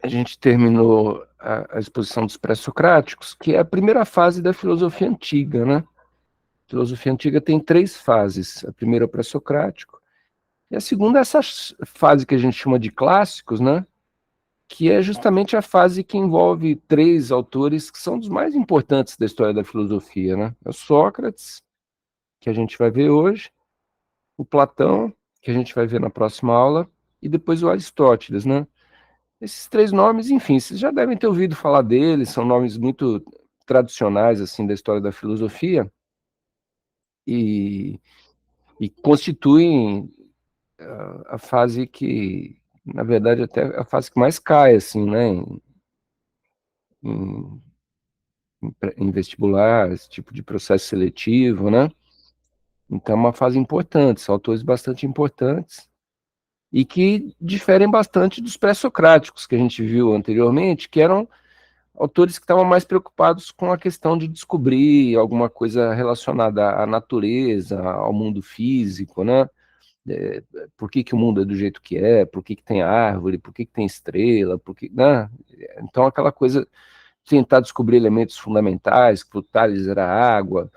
a gente terminou a exposição dos pré-socráticos, que é a primeira fase da filosofia antiga, né? A filosofia antiga tem 3 fases. A primeira é o pré-socrático, e a segunda é essa fase que a gente chama de clássicos, né? Que é justamente a fase que envolve 3 autores que são dos mais importantes da história da filosofia, né? É o Sócrates, que a gente vai ver hoje, o Platão, que a gente vai ver na próxima aula, e depois o Aristóteles, né? Esses 3 nomes, enfim, vocês já devem ter ouvido falar deles, são nomes muito tradicionais, assim, da história da filosofia, e, e constituem a fase que, na verdade, até a fase que mais cai, assim, né, em, em vestibular, esse tipo de processo seletivo, né? Então é uma fase importante, são autores bastante importantes e que diferem bastante dos pré-socráticos que a gente viu anteriormente, que eram autores que estavam mais preocupados com a questão de descobrir alguma coisa relacionada à natureza, ao mundo físico, né? É, por que, que o mundo é do jeito que é, por que, que tem árvore, por que, que tem estrela, por que, né? Então aquela coisa, tentar descobrir elementos fundamentais, que para o Tales era água,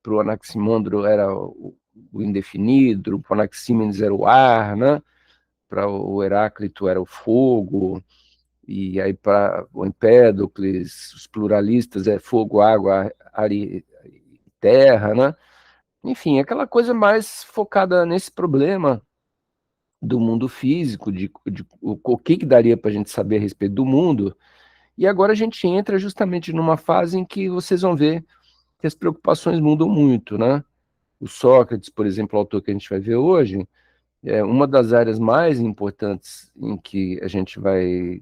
para o Anaximandro era o indefinido, para o Anaxímenes era o ar, né? Para o Heráclito era o fogo, e aí para o Empédocles, os pluralistas é fogo, água, ar e terra, né? Enfim, aquela coisa mais focada nesse problema do mundo físico, de o que daria para a gente saber a respeito do mundo, e agora a gente entra justamente numa fase em que vocês vão ver que as preocupações mudam muito, né? O Sócrates, por exemplo, o autor que a gente vai ver hoje, é uma das áreas mais importantes em que a gente vai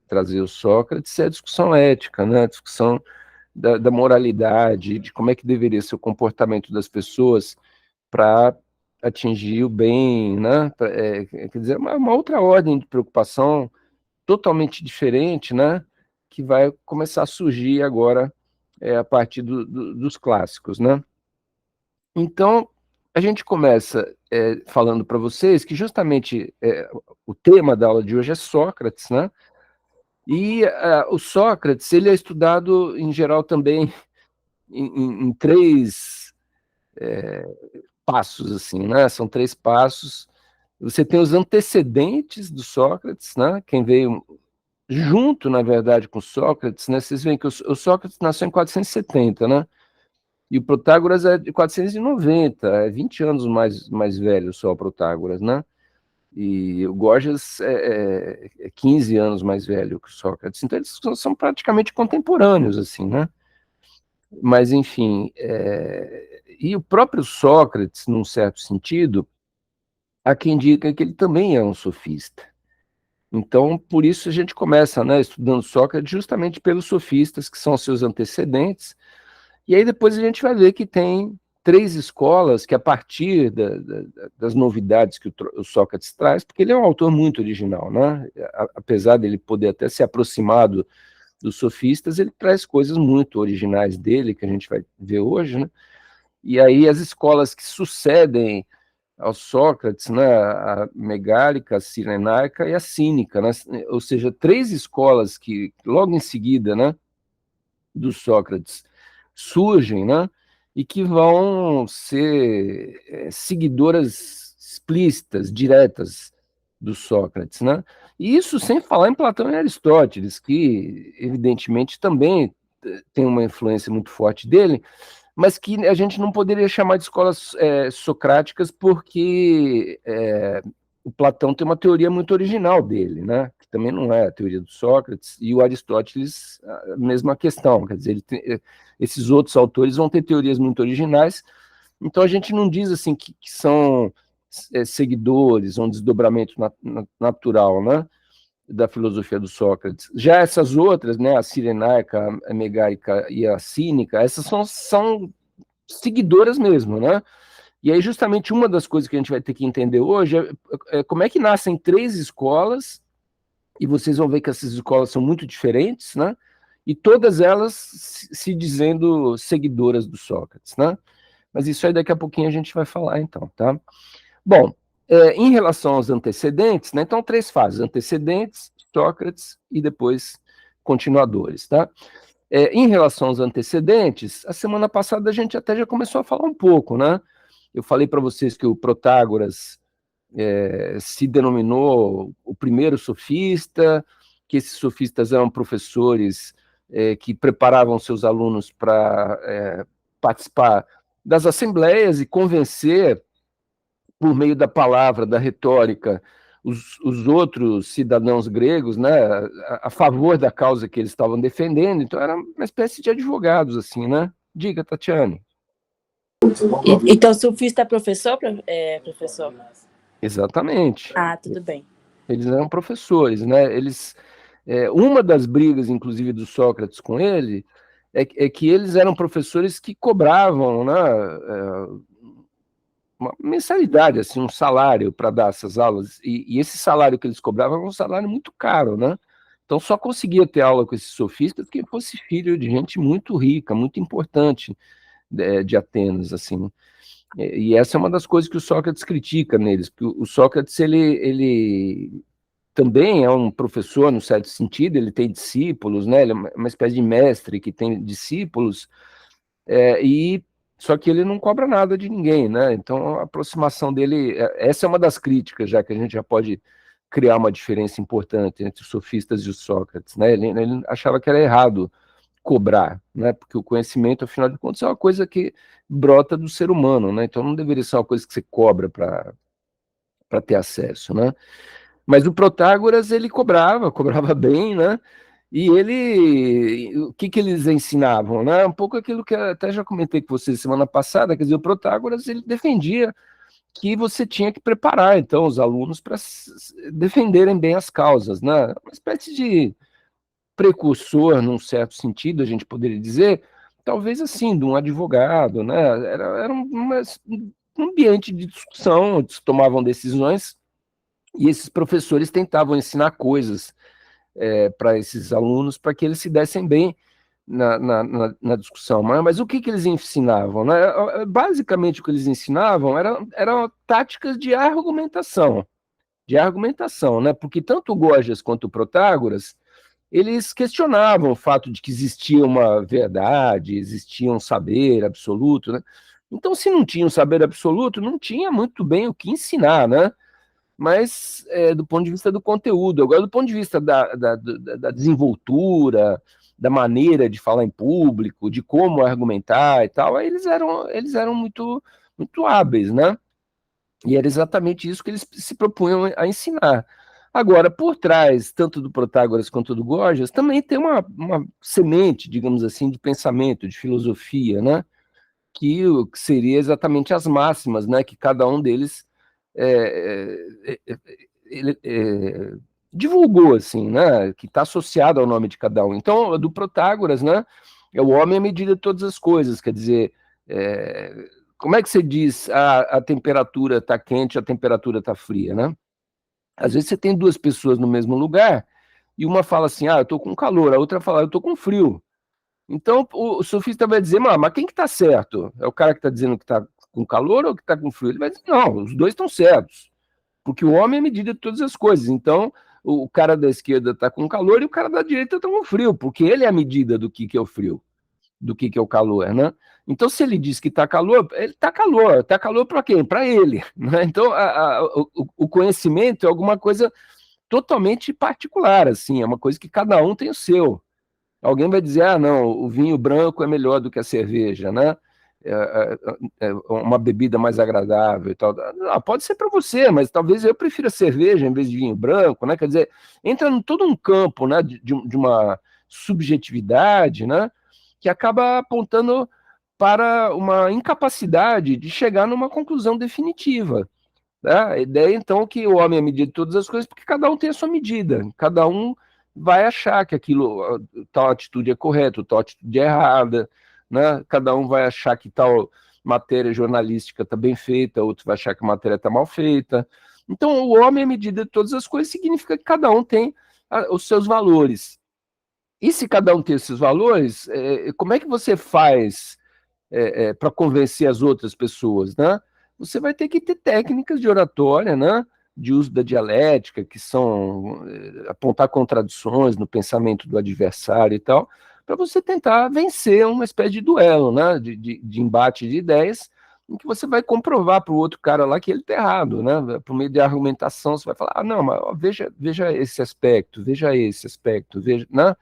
trazer o Sócrates é a discussão ética, né? A discussão da moralidade, de como é que deveria ser o comportamento das pessoas para atingir o bem, né? Quer dizer, uma outra ordem de preocupação totalmente diferente, né? Que vai começar a surgir agora a partir dos clássicos, né? Então, a gente começa falando para vocês que justamente o tema da aula de hoje é Sócrates, né? E o Sócrates, ele é estudado, em geral, também em 3 passos, assim, né? São 3 passos. Você tem os antecedentes do Sócrates, né? Quem veio junto, na verdade, com Sócrates, né? Vocês veem que o Sócrates nasceu em 470, né? E o Protágoras é de 490, é 20 anos mais velho só o Protágoras, né? E o Gorgias é 15 anos mais velho que o Sócrates. Então eles são praticamente contemporâneos, assim, né? Mas, enfim, e o próprio Sócrates, num certo sentido, há quem diga que ele também é um sofista. Então, por isso a gente começa, né, estudando Sócrates justamente pelos sofistas, que são seus antecedentes, e aí depois a gente vai ver que tem 3 escolas que, a partir das novidades que o Sócrates traz, porque ele é um autor muito original, né? Apesar dele poder até ser aproximado dos sofistas, ele traz coisas muito originais dele, que a gente vai ver hoje, né? E aí as escolas que sucedem ao Sócrates, né, a megálica, a cirenaica e a cínica, né? Ou seja, 3 escolas que logo em seguida, né, do Sócrates surgem, né, e que vão ser seguidoras explícitas, diretas do Sócrates, né? E isso sem falar em Platão e Aristóteles, que evidentemente também tem uma influência muito forte dele, mas que a gente não poderia chamar de escolas socráticas porque o Platão tem uma teoria muito original dele, né? Que também não é a teoria do Sócrates, e o Aristóteles, a mesma questão, quer dizer, esses outros autores vão ter teorias muito originais, então a gente não diz assim que são seguidores, um desdobramento natural, né? Da filosofia do Sócrates. Já essas outras, né, a cirenaica, a megárica e a cínica, essas são seguidoras mesmo, né? E aí, justamente, uma das coisas que a gente vai ter que entender hoje é como é que nascem 3 escolas, e vocês vão ver que essas escolas são muito diferentes, né? E todas elas se dizendo seguidoras do Sócrates, né? Mas isso aí daqui a pouquinho a gente vai falar, então, tá? Bom, em relação aos antecedentes, né? Então, 3 fases: antecedentes, Sócrates e depois continuadores, tá? Em relação aos antecedentes, a semana passada a gente até já começou a falar um pouco, né? Eu falei para vocês que o Protágoras se denominou o primeiro sofista, que esses sofistas eram professores que preparavam seus alunos para participar das assembleias e convencer, por meio da palavra, da retórica, os outros cidadãos gregos, né, a favor da causa que eles estavam defendendo. Então era uma espécie de advogados, assim, né? Diga, Tatiane. Então, sofista é professor, professor? Exatamente. Ah, tudo bem. Eles eram professores, né? Uma das brigas, inclusive, do Sócrates com ele é que eles eram professores que cobravam, né, uma mensalidade, assim, um salário para dar essas aulas, e esse salário que eles cobravam era um salário muito caro, né? Então só conseguia ter aula com esses sofistas quem fosse filho de gente muito rica, muito importante de Atenas, assim. E essa é uma das coisas que o Sócrates critica neles, porque o Sócrates, ele também é um professor, no certo sentido, ele tem discípulos, né? Ele é uma espécie de mestre que tem discípulos, só que ele não cobra nada de ninguém, né? Então a aproximação dele, essa é uma das críticas, já que a gente já pode criar uma diferença importante entre os sofistas e os Sócrates, né? Ele achava que era errado cobrar, né? Porque o conhecimento, afinal de contas, é uma coisa que brota do ser humano, né? Então não deveria ser uma coisa que você cobra para ter acesso, né? Mas o Protágoras, ele cobrava bem, né? E o que eles ensinavam, né? Um pouco aquilo que eu até já comentei com vocês semana passada, quer dizer, o Protágoras, ele defendia que você tinha que preparar, então, os alunos para defenderem bem as causas, né? Uma espécie de precursor, num certo sentido, a gente poderia dizer, talvez assim, de um advogado, né? Era um ambiente de discussão, onde se tomavam decisões, e esses professores tentavam ensinar coisas para esses alunos, para que eles se dessem bem na discussão. Mas o que eles ensinavam, né? Basicamente, o que eles ensinavam eram táticas de argumentação, né? Porque tanto o Gorgias quanto o Protágoras, eles questionavam o fato de que existia uma verdade, existia um saber absoluto, né? Então, se não tinha um saber absoluto, não tinha muito bem o que ensinar, né? Mas do ponto de vista do conteúdo. Agora, do ponto de vista da desenvoltura, da maneira de falar em público, de como argumentar e tal, aí eles eram muito, muito hábeis, né? E era exatamente isso que eles se propunham a ensinar. Agora, por trás, tanto do Protágoras quanto do Gorgias, também tem uma semente, digamos assim, de pensamento, de filosofia, né? Que seria exatamente as máximas, né? Que cada um deles ele divulgou, assim, né? Que está associado ao nome de cada um. Então, do Protágoras, né? É o homem à medida de todas as coisas, quer dizer, como é que você diz a temperatura está quente, a temperatura está fria, né? Às vezes você tem duas pessoas no mesmo lugar e uma fala assim, eu estou com calor, a outra fala, eu estou com frio. Então o sofista vai dizer, mas quem que está certo? É o cara que está dizendo que está com calor ou que está com frio? Ele vai dizer, não, os dois estão certos, porque o homem é medida de todas as coisas. Então o cara da esquerda está com calor e o cara da direita está com frio, porque ele é a medida do que é o frio, do que é o calor, né? Então, se ele diz que está calor, ele está calor. Está calor para quem? Para ele. Né? Então, o conhecimento é alguma coisa totalmente particular, assim, é uma coisa que cada um tem o seu. Alguém vai dizer, não, o vinho branco é melhor do que a cerveja, né? É uma bebida mais agradável e tal. Pode ser para você, mas talvez eu prefira cerveja em vez de vinho branco, né? Quer dizer, entra em todo um campo, né, de uma subjetividade, né, que acaba apontando para uma incapacidade de chegar numa conclusão definitiva. Né? A ideia, então, que o homem é medida de todas as coisas, porque cada um tem a sua medida, cada um vai achar que aquilo, tal atitude é correta, tal atitude é errada, né? Cada um vai achar que tal matéria jornalística está bem feita, outro vai achar que a matéria está mal feita. Então, o homem é medida de todas as coisas significa que cada um tem os seus valores. E se cada um tem esses valores, como é que você faz para convencer as outras pessoas, né? Você vai ter que ter técnicas de oratória, né? de uso da dialética, que são apontar contradições no pensamento do adversário e tal, para você tentar vencer uma espécie de duelo, né, de embate de ideias, em que você vai comprovar para o outro cara lá que ele está errado, né? Por meio de argumentação, você vai falar, não, mas ó, veja esse aspecto, veja, né?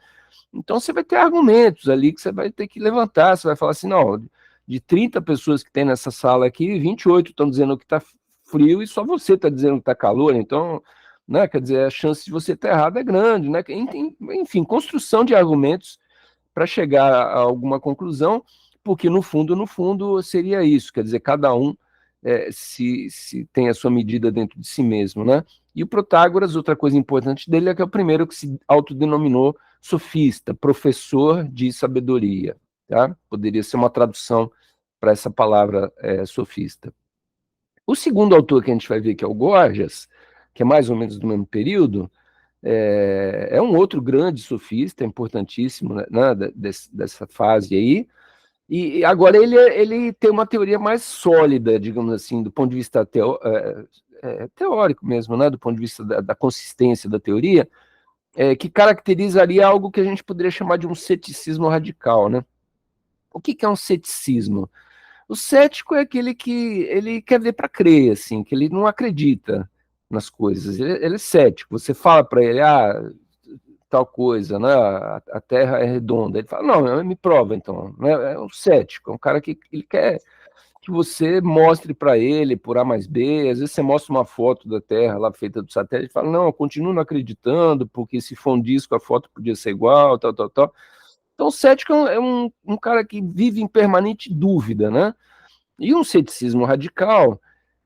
Então você vai ter argumentos ali que você vai ter que levantar, você vai falar assim, não, de 30 pessoas que tem nessa sala aqui, 28 estão dizendo que está frio e só você está dizendo que está calor, então, né, quer dizer, a chance de você estar errado é grande, né? Enfim, construção de argumentos para chegar a alguma conclusão, porque no fundo seria isso, quer dizer, cada um se tem a sua medida dentro de si mesmo, né? E o Protágoras, outra coisa importante dele é que é o primeiro que se autodenominou sofista, professor de sabedoria, tá? Poderia ser uma tradução para essa palavra sofista. O segundo autor que a gente vai ver, que é o Gorgias, que é mais ou menos do mesmo período, é um outro grande sofista, importantíssimo, né, dessa fase aí, e agora ele tem uma teoria mais sólida, digamos assim, do ponto de vista teórico mesmo, né, do ponto de vista da consistência da teoria, que caracterizaria algo que a gente poderia chamar de um ceticismo radical, né? O que é um ceticismo? O cético é aquele que ele quer ver para crer, assim, que ele não acredita nas coisas, ele é cético. Você fala para ele, tal coisa, né? A Terra é redonda. Ele fala, não, me prova então. Né? É um cético, é um cara que ele quer que você mostre para ele por A mais B. Às vezes você mostra uma foto da Terra lá feita do satélite e fala, não, eu continuo não acreditando, porque se for um disco a foto podia ser igual, tal, tal, tal. Então o cético é um cara que vive em permanente dúvida, né? E um ceticismo radical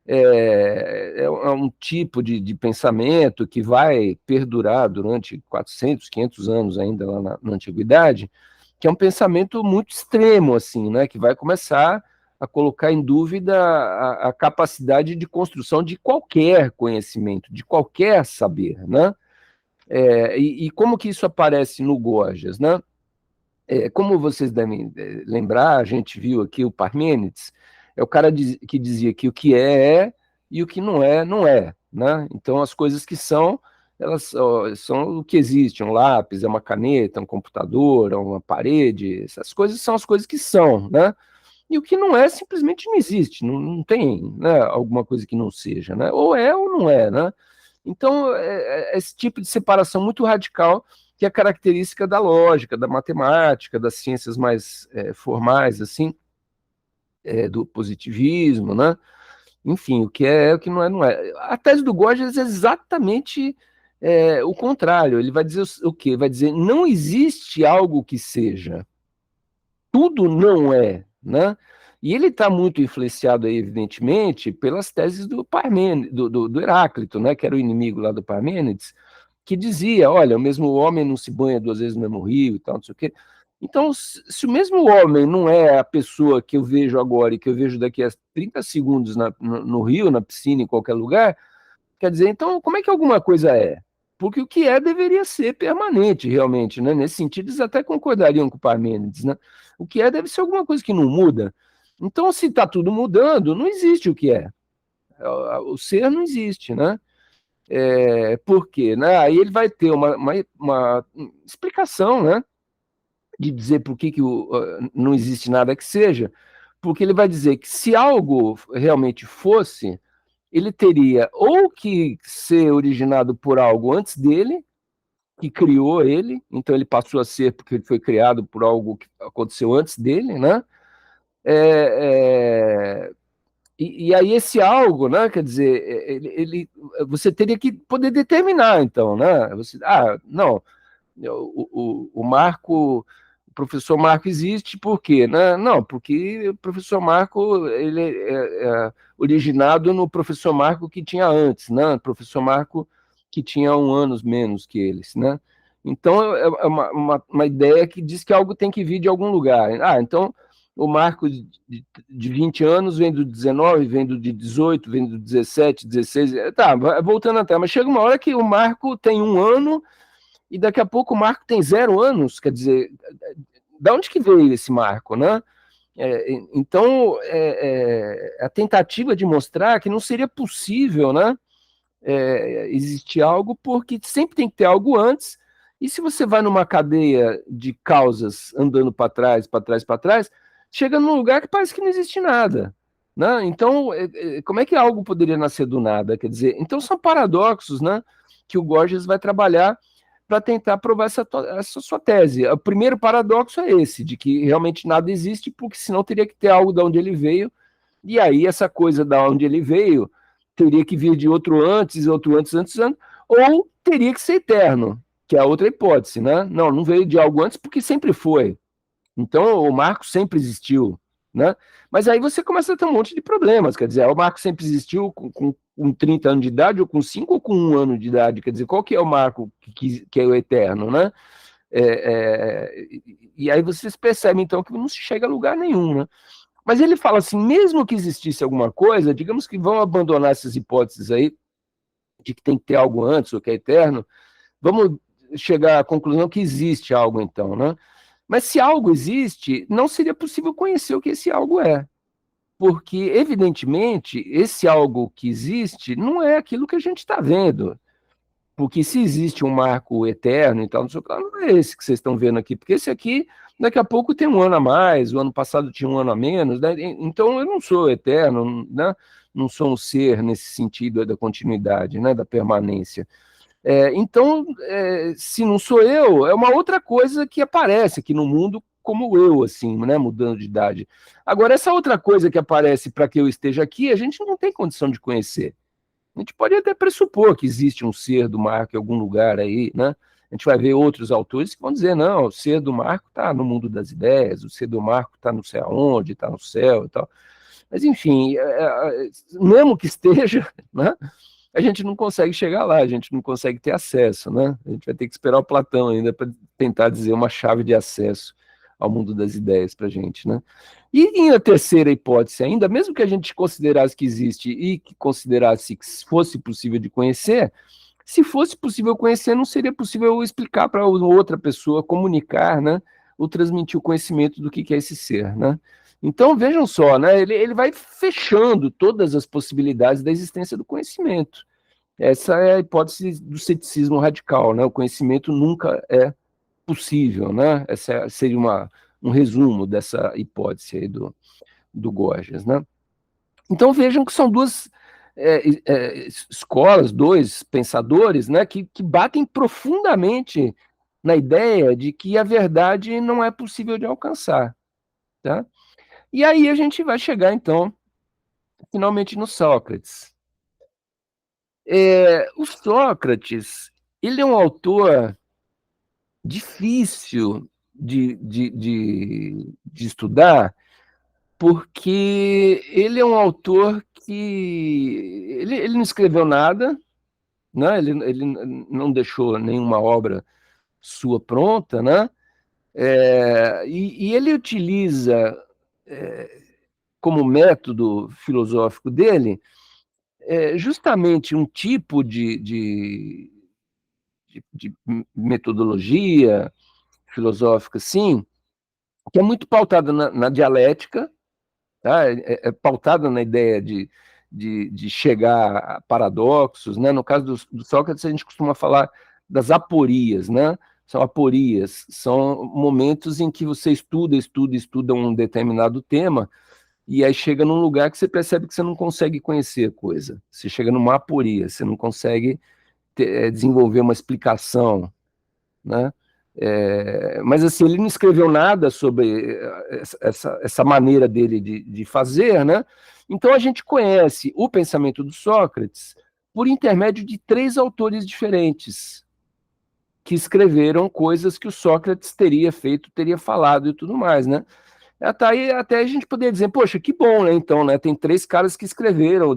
é um tipo de pensamento que vai perdurar durante 400, 500 anos ainda lá na Antiguidade, que é um pensamento muito extremo, assim, né, que vai começar a colocar em dúvida a capacidade de construção de qualquer conhecimento, de qualquer saber, né? E como que isso aparece no Gorgias, né? Como vocês devem lembrar, a gente viu aqui o Parmênides, é o cara que dizia que o que é e o que não é, não é. Né? Então, as coisas que são, elas são o que existe, um lápis, é uma caneta, um computador, uma parede, essas coisas são as coisas que são. Né? E o que não é, simplesmente não existe, não tem, né, alguma coisa que não seja. Né? Ou é ou não é. Né? Então, esse tipo de separação muito radical que é característica da lógica, da matemática, das ciências mais formais, assim, do positivismo, né? Enfim, o que é, o que não é, não é. A tese do Gorgias é exatamente o contrário. Ele vai dizer o quê? Vai dizer, não existe algo que seja. Tudo não é, né? E ele está muito influenciado, aí, evidentemente, pelas teses do Parmênides, do Heráclito, né? Que era o inimigo lá do Parmênides, que dizia, olha, o mesmo homem não se banha 2 vezes no mesmo rio e tal, não sei o quê. Então, se o mesmo homem não é a pessoa que eu vejo agora e que eu vejo daqui a 30 segundos no rio, na piscina, em qualquer lugar, quer dizer, então, como é que alguma coisa é? Porque o que é deveria ser permanente, realmente, né? Nesse sentido, eles até concordariam com o Parmênides, né? O que é deve ser alguma coisa que não muda. Então, se está tudo mudando, não existe o que é. O ser não existe, né? Por quê? Né? Aí ele vai ter uma explicação, né? De dizer por que não existe nada que seja, porque ele vai dizer que se algo realmente fosse, ele teria ou que ser originado por algo antes dele, que criou ele, então ele passou a ser porque ele foi criado por algo que aconteceu antes dele, né? E aí esse algo, né? Quer dizer, você teria que poder determinar, então, né? Não, o Marco, o professor Marco existe por quê? Né? Não, porque o professor Marco ele é originado no professor Marco que tinha antes, né? Professor Marco que tinha 1 ano menos que eles, né? Então é uma ideia que diz que algo tem que vir de algum lugar. Então o Marco de 20 anos vem do 19, vem do de 18, vem do 17, 16, tá, voltando até, mas chega uma hora que o Marco tem 1 ano e daqui a pouco o Marco tem 0 anos, quer dizer, da onde que veio esse Marco, né? Então, a tentativa de mostrar que não seria possível, né, existir algo, porque sempre tem que ter algo antes, e se você vai numa cadeia de causas andando para trás, para trás, para trás, chega num lugar que parece que não existe nada. Né? Então, como é que algo poderia nascer do nada? Quer dizer, então são paradoxos, né, que o Gorgias vai trabalhar para tentar provar essa sua tese. O primeiro paradoxo é esse, de que realmente nada existe, porque senão teria que ter algo de onde ele veio, e aí essa coisa da onde ele veio teria que vir de outro antes, ou teria que ser eterno, que é a outra hipótese, né? Não veio de algo antes porque sempre foi. Então o marco sempre existiu, né? Mas aí você começa a ter um monte de problemas, quer dizer, o marco sempre existiu com 30 anos de idade, ou com 5 ou com 1 ano de idade, quer dizer, qual que é o marco que é o eterno, né? E aí vocês percebem, então, que não se chega a lugar nenhum, né? Mas ele fala assim, mesmo que existisse alguma coisa, digamos que vão abandonar essas hipóteses aí, de que tem que ter algo antes, ou que é eterno, vamos chegar à conclusão que existe algo então, né? Mas se algo existe, não seria possível conhecer o que esse algo é. Porque, evidentemente, esse algo que existe não é aquilo que a gente está vendo. Porque se existe um marco eterno e tal, não é esse que vocês estão vendo aqui, porque esse aqui, daqui a pouco tem um ano a mais, o ano passado tinha um ano a menos, né? Então eu não sou eterno, né? Não sou um ser nesse sentido da continuidade, né? Da permanência. Então, se não sou eu, é uma outra coisa que aparece aqui no mundo como eu, assim, né? Mudando de idade. Agora, essa outra coisa que aparece para que eu esteja aqui, a gente não tem condição de conhecer. A gente pode até pressupor que existe um ser do Marco em algum lugar aí, né? A gente vai ver outros autores que vão dizer, não, o ser do Marco está no mundo das ideias, o ser do Marco está não sei aonde, está no céu e tal. Mas, enfim, mesmo que esteja, né, a gente não consegue chegar lá, a gente não consegue ter acesso, né? A gente vai ter que esperar o Platão ainda para tentar dizer uma chave de acesso ao mundo das ideias para a gente, né? E em a terceira hipótese ainda, mesmo que a gente considerasse que existe e que considerasse que fosse possível de conhecer, se fosse possível conhecer, não seria possível explicar para outra pessoa, comunicar, né? Ou transmitir o conhecimento do que é esse ser, né? Então, vejam só, né? Ele vai fechando todas as possibilidades da existência do conhecimento. Essa é a hipótese do ceticismo radical, né? O conhecimento nunca é possível, né? Essa seria um resumo dessa hipótese aí do Gorgias, né? Então vejam que são duas escolas, dois pensadores, né, que batem profundamente na ideia de que a verdade não é possível de alcançar, tá? E aí a gente vai chegar, então, finalmente no Sócrates. O Sócrates, ele é um autor difícil de estudar, porque ele é um autor que ele não escreveu nada, né? Ele não deixou nenhuma obra sua pronta, né? E ele utiliza como método filosófico dele justamente um tipo de metodologia filosófica, assim, que é muito pautada na dialética, tá? Pautada na ideia de chegar a paradoxos, né? No caso do Sócrates, a gente costuma falar das aporias, né? São aporias, são momentos em que você estuda um determinado tema, e aí chega num lugar que você percebe que você não consegue conhecer a coisa. Você chega numa aporia, você não consegue desenvolver uma explicação, né? Mas assim, ele não escreveu nada sobre essa maneira dele de fazer, né? Então a gente conhece o pensamento do Sócrates por intermédio de 3 autores diferentes que escreveram coisas que o Sócrates teria feito, teria falado e tudo mais, né? Até a gente poderia dizer, poxa, que bom, né? Então, né? Tem 3 caras que descreveram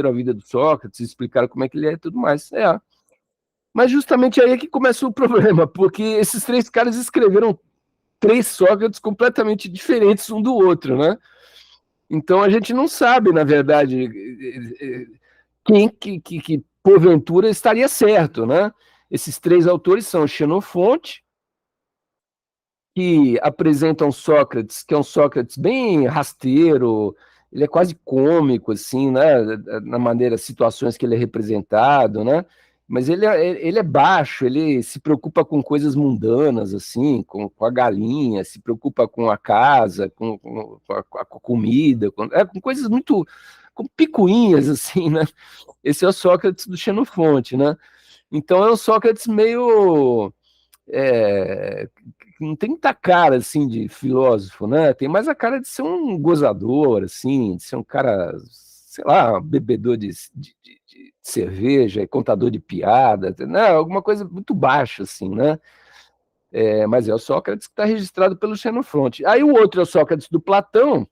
a vida do Sócrates, explicaram como é que ele é e tudo mais. Mas justamente aí é que começa o problema, porque esses 3 caras escreveram 3 Sócrates completamente diferentes um do outro, né? Então a gente não sabe, na verdade, quem que porventura estaria certo, né? Esses 3 autores são Xenofonte, que apresentam Sócrates, que é um Sócrates bem rasteiro, ele é quase cômico, assim, né, na maneira, situações que ele é representado, né, mas ele é baixo, ele se preocupa com coisas mundanas, assim, com a galinha, se preocupa com a casa, com a comida, com coisas muito, com picuinhas, assim, né, esse é o Sócrates do Xenofonte, né, então é um Sócrates meio... É, não tem muita cara, assim, de filósofo, né? Tem mais a cara de ser um gozador, assim, de ser um cara, sei lá, bebedor de cerveja, contador de piada, né? Alguma coisa muito baixa, assim, né? Mas é o Sócrates que está registrado pelo Xenofonte. Aí o outro é o Sócrates do Platão,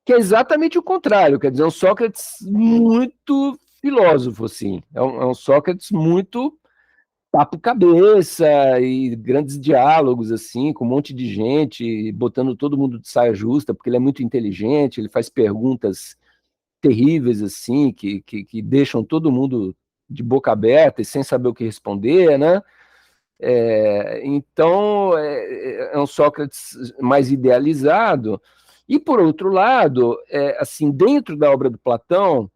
que é exatamente o contrário, quer dizer, é um Sócrates muito filósofo, assim, é um Sócrates muito papo cabeça e grandes diálogos, assim, com um monte de gente, botando todo mundo de saia justa, porque ele é muito inteligente, ele faz perguntas terríveis, assim, que deixam todo mundo de boca aberta e sem saber o que responder, né? Então, é um Sócrates mais idealizado. E, por outro lado, assim, dentro da obra do Platão,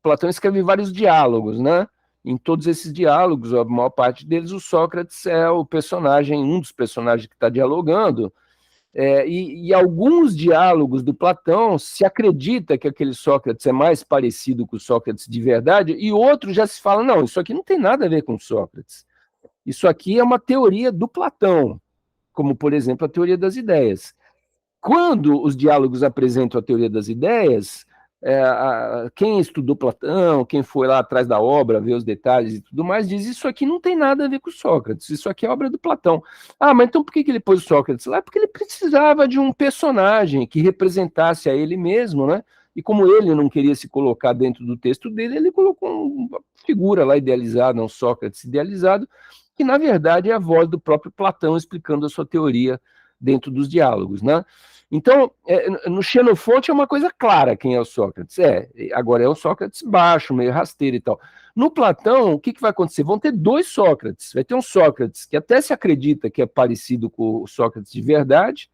Platão escreve vários diálogos, né? Em todos esses diálogos, a maior parte deles, o Sócrates é o personagem, um dos personagens que está dialogando, e alguns diálogos do Platão se acredita que aquele Sócrates é mais parecido com o Sócrates de verdade, e outros já se fala, não, isso aqui não tem nada a ver com Sócrates. Isso aqui é uma teoria do Platão, como, por exemplo, a teoria das ideias. Quando os diálogos apresentam a teoria das ideias, quem estudou Platão, quem foi lá atrás da obra, ver os detalhes e tudo mais, diz isso aqui não tem nada a ver com Sócrates, isso aqui é obra do Platão. Ah, mas então por que ele pôs o Sócrates lá? Porque ele precisava de um personagem que representasse a ele mesmo, né? E como ele não queria se colocar dentro do texto dele, ele colocou uma figura lá idealizada, um Sócrates idealizado, que na verdade é a voz do próprio Platão explicando a sua teoria dentro dos diálogos, né? Então, no Xenofonte é uma coisa clara quem é o Sócrates. Agora é um Sócrates baixo, meio rasteiro e tal. No Platão, o que vai acontecer? Vão ter dois Sócrates. Vai ter um Sócrates que até se acredita que é parecido com o Sócrates de verdade,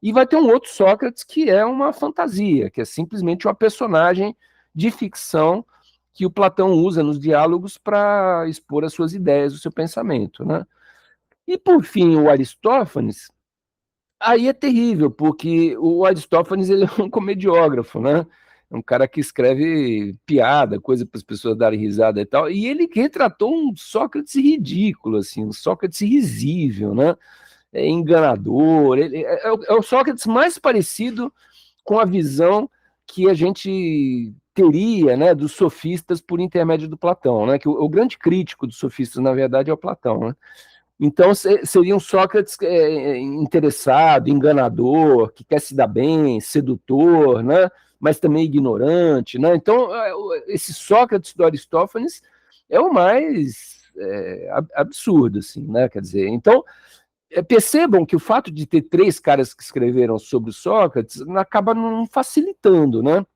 e vai ter um outro Sócrates que é uma fantasia, que é simplesmente uma personagem de ficção que o Platão usa nos diálogos para expor as suas ideias, o seu pensamento, né? E, por fim, o Aristófanes, aí é terrível, porque o Aristófanes ele é um comediógrafo, né? É um cara que escreve piada, coisa para as pessoas darem risada e tal, e ele retratou um Sócrates ridículo, assim, um Sócrates risível, né? Enganador, ele é o Sócrates mais parecido com a visão que a gente teria, né, dos sofistas por intermédio do Platão, né? Que o grande crítico dos sofistas, na verdade, é o Platão, né? Então, seria um Sócrates interessado, enganador, que quer se dar bem, sedutor, né? Mas também ignorante, né? Então, esse Sócrates do Aristófanes é o mais absurdo, assim, né? Quer dizer, então, percebam que o fato de ter três caras que escreveram sobre o Sócrates acaba não facilitando, né?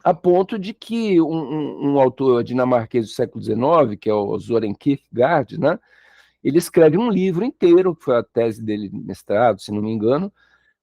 A ponto de que um autor dinamarquês do século XIX, que é o Søren Kierkegaard, né? Ele escreve um livro inteiro, que foi a tese dele de mestrado, se não me engano,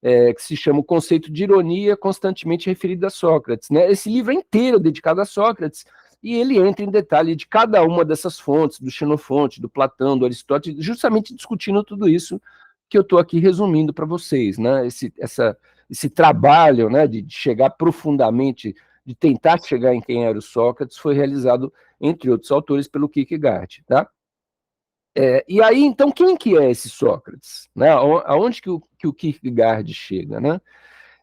que se chama O Conceito de Ironia Constantemente Referido a Sócrates, né? Esse livro é inteiro dedicado a Sócrates, e ele entra em detalhe de cada uma dessas fontes, do Xenofonte, do Platão, do Aristóteles, justamente discutindo tudo isso que eu estou aqui resumindo para vocês, né? Esse trabalho, né, de chegar profundamente, de tentar chegar em quem era o Sócrates, foi realizado, entre outros autores, pelo Kierkegaard, tá? E aí, então, quem que é esse Sócrates? Né? Aonde que o Kierkegaard chega? Né?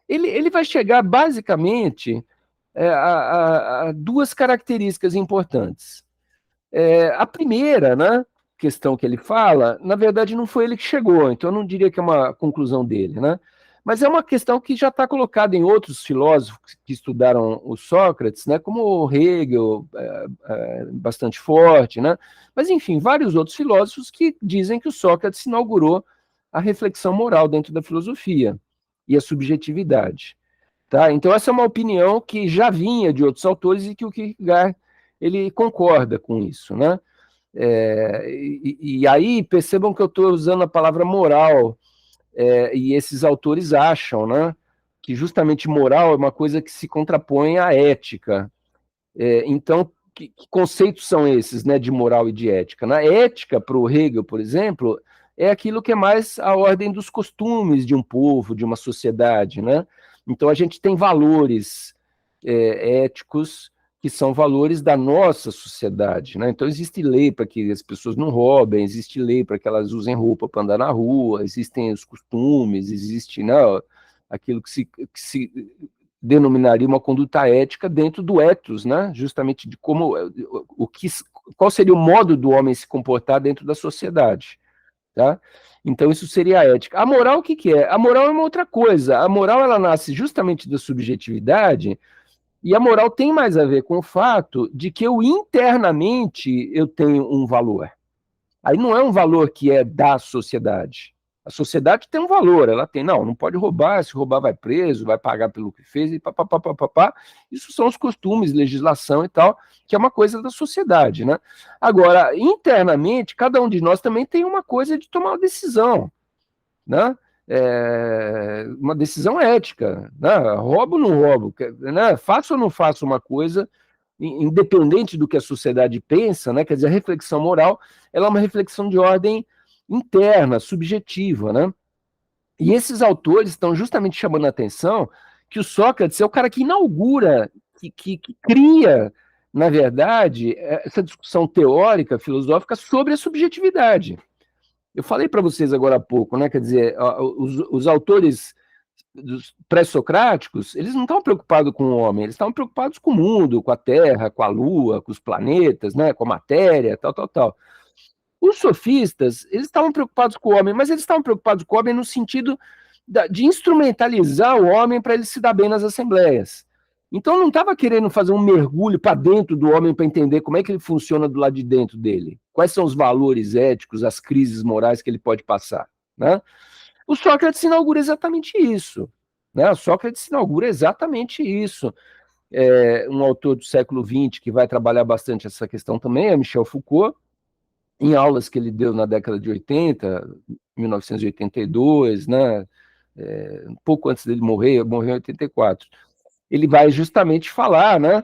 Ele vai chegar, basicamente, a duas características importantes. A primeira, né, questão que ele fala, na verdade, não foi ele que chegou, então eu não diria que é uma conclusão dele, né? Mas é uma questão que já está colocada em outros filósofos que estudaram o Sócrates, né, como o Hegel, bastante forte, né? Mas, enfim, vários outros filósofos que dizem que o Sócrates inaugurou a reflexão moral dentro da filosofia e a subjetividade. Tá? Então, essa é uma opinião que já vinha de outros autores e que o Kierkegaard ele concorda com isso. Né? E aí, percebam que eu estou usando a palavra moral, e esses autores acham, né, que justamente moral é uma coisa que se contrapõe à ética. Então, que conceitos são esses, né, de moral e de ética? Na ética, para o Hegel, por exemplo, é aquilo que é mais a ordem dos costumes de um povo, de uma sociedade, né? Então, a gente tem valores éticos que são valores da nossa sociedade, né? Então, existe lei para que as pessoas não roubem, existe lei para que elas usem roupa para andar na rua, existem os costumes, existe, né, aquilo que se denominaria uma conduta ética dentro do ethos, né? Justamente de como qual seria o modo do homem se comportar dentro da sociedade, tá? Então isso seria a ética. A moral, o que que é? A moral é uma outra coisa. A moral, ela nasce justamente da subjetividade, e a moral tem mais a ver com o fato de que eu internamente eu tenho um valor. Aí não é um valor que é da sociedade. A sociedade tem um valor, ela tem, não pode roubar, se roubar vai preso, vai pagar pelo que fez, e papapá. Isso são os costumes, legislação e tal, que é uma coisa da sociedade, né? Agora, internamente, cada um de nós também tem uma coisa de tomar uma decisão, né? Uma decisão ética, né? Roubo ou não roubo, né? Faço ou não faço uma coisa independente do que a sociedade pensa, né? Quer dizer, a reflexão moral, ela é uma reflexão de ordem interna, subjetiva, né? E esses autores estão justamente chamando a atenção que o Sócrates é o cara que inaugura, que cria, na verdade, essa discussão teórica, filosófica sobre a subjetividade. Eu falei para vocês agora há pouco, né? Quer dizer, os autores pré-socráticos, eles não estão preocupados com o homem, eles estavam preocupados com o mundo, com a Terra, com a Lua, com os planetas, né? Com a matéria, tal. Os sofistas, eles estavam preocupados com o homem, mas eles estavam preocupados com o homem no sentido de instrumentalizar o homem para ele se dar bem nas assembleias. Então não estava querendo fazer um mergulho para dentro do homem para entender como é que ele funciona do lado de dentro dele, quais são os valores éticos, as crises morais que ele pode passar, né? O Sócrates inaugura exatamente isso, né? O Sócrates inaugura exatamente isso. Um autor do século XX que vai trabalhar bastante essa questão também é Michel Foucault, em aulas que ele deu na década de 80, 1982, né? Um pouco antes dele morreu em 84. Ele vai justamente falar, né,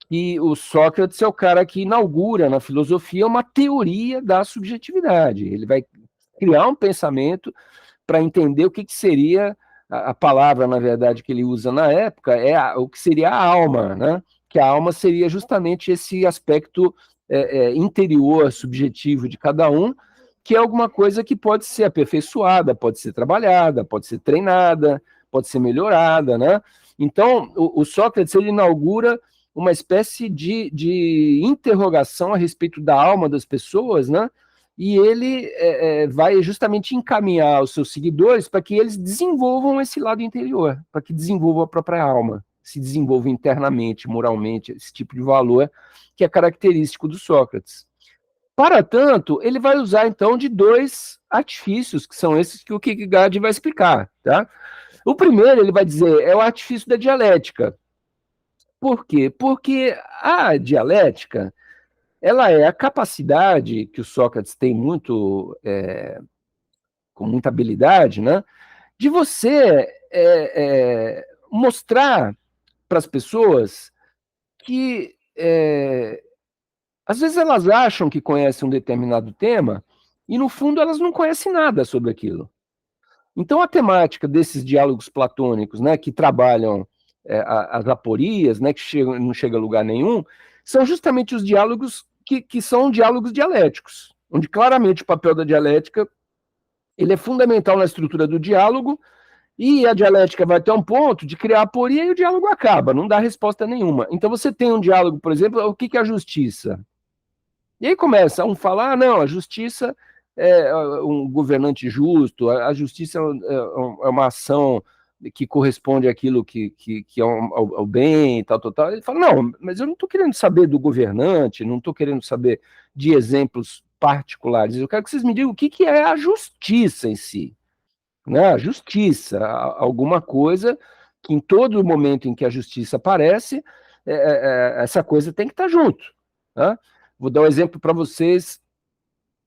que o Sócrates é o cara que inaugura na filosofia uma teoria da subjetividade. Ele vai criar um pensamento para entender o que seria a palavra, na verdade, que ele usa na época, o que seria a alma, né? Que a alma seria justamente esse aspecto interior, subjetivo de cada um, que é alguma coisa que pode ser aperfeiçoada, pode ser trabalhada, pode ser treinada, pode ser melhorada, né? Então, o Sócrates, ele inaugura uma espécie de interrogação a respeito da alma das pessoas, né? E ele vai justamente encaminhar os seus seguidores para que eles desenvolvam esse lado interior, para que desenvolvam a própria alma, se desenvolvam internamente, moralmente, esse tipo de valor que é característico do Sócrates. Para tanto, ele vai usar, então, de dois artifícios, que são esses que o Kierkegaard vai explicar, tá? O primeiro, ele vai dizer, é o artifício da dialética. Por quê? Porque a dialética, ela é a capacidade que o Sócrates tem com muita habilidade, né, de você mostrar para as pessoas que às vezes elas acham que conhecem um determinado tema e no fundo elas não conhecem nada sobre aquilo. Então a temática desses diálogos platônicos, né, que trabalham as aporias, né, que não chega a lugar nenhum, são justamente os diálogos que são diálogos dialéticos, onde claramente o papel da dialética ele é fundamental na estrutura do diálogo, e a dialética vai até um ponto de criar aporia e o diálogo acaba, não dá resposta nenhuma. Então você tem um diálogo, por exemplo, o que é a justiça? E aí começa um falar, não, a justiça é um governante justo, a justiça é uma ação que corresponde àquilo que é ao bem, tal. Ele fala, não, mas eu não estou querendo saber do governante, não estou querendo saber de exemplos particulares, eu quero que vocês me digam o que é a justiça em si. Né? A justiça, alguma coisa que em todo momento em que a justiça aparece, essa coisa tem que estar junto. Né? Vou dar um exemplo para vocês